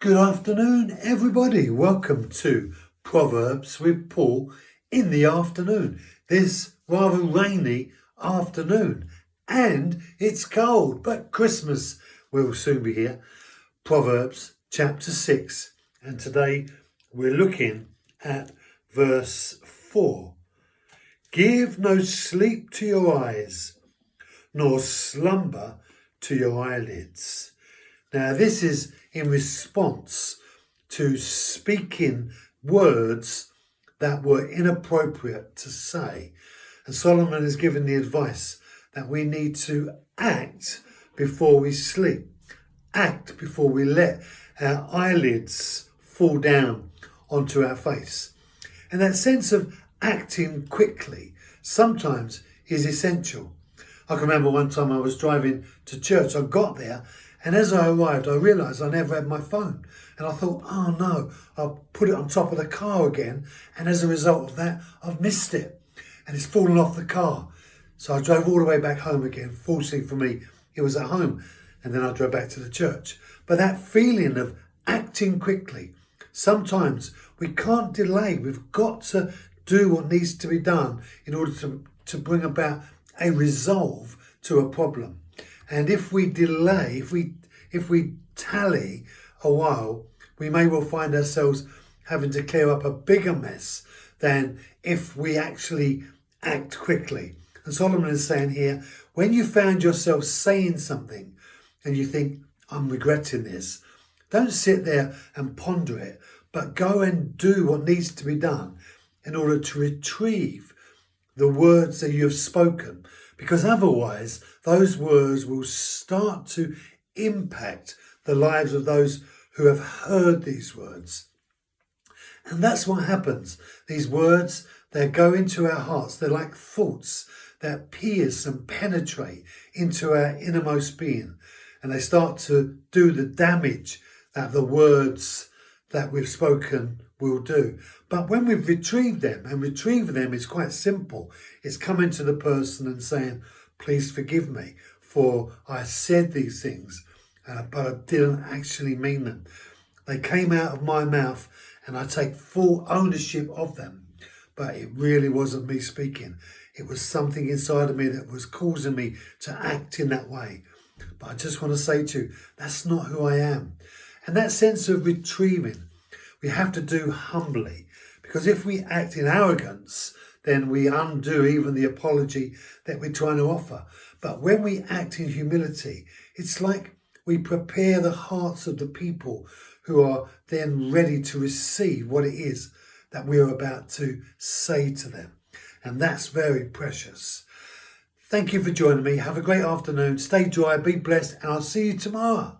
Good afternoon, everybody. Welcome to Proverbs with Paul in the afternoon. This rather rainy afternoon, and it's cold, but Christmas will soon be here. Proverbs chapter 6, and today we're looking at verse 4. Give no sleep to your eyes, nor slumber to your eyelids. Now, this is in response to speaking words that were inappropriate to say. And Solomon is given the advice that we need to act before we sleep, act before we let our eyelids fall down onto our face. And that sense of acting quickly sometimes is essential. I can remember one time I was driving to church. I got there, and as I arrived, I realised I never had my phone. And I thought, oh no, I'll put it on top of the car again. And as a result of that, I've missed it. And it's fallen off the car. So I drove all the way back home again. Fortunately for me, it was at home. And then I drove back to the church. But that feeling of acting quickly, sometimes we can't delay. We've got to do what needs to be done in order to bring about a resolve to a problem. And if we delay, if we tally a while, we may well find ourselves having to clear up a bigger mess than if we actually act quickly. And Solomon is saying here, when you found yourself saying something and you think, I'm regretting this, don't sit there and ponder it, but go and do what needs to be done in order to retrieve the words that you have spoken, because otherwise those words will start to impact the lives of those who have heard these words. And that's what happens. These words, they go into our hearts. They're like thoughts that pierce and penetrate into our innermost being. And they start to do the damage that the words that we've spoken will do. But when we've retrieved them, and retrieving them is quite simple, it's coming to the person and saying, please forgive me for I said these things, but I didn't actually mean them. They came out of my mouth and I take full ownership of them, but it really wasn't me speaking. It was something inside of me that was causing me to act in that way. But I just want to say to you, that's not who I am. And that sense of retrieving, we have to do humbly, because if we act in arrogance, then we undo even the apology that we're trying to offer. But when we act in humility, it's like we prepare the hearts of the people who are then ready to receive what it is that we're about to say to them. And that's very precious. Thank you for joining me. Have a great afternoon. Stay dry, be blessed, and I'll see you tomorrow.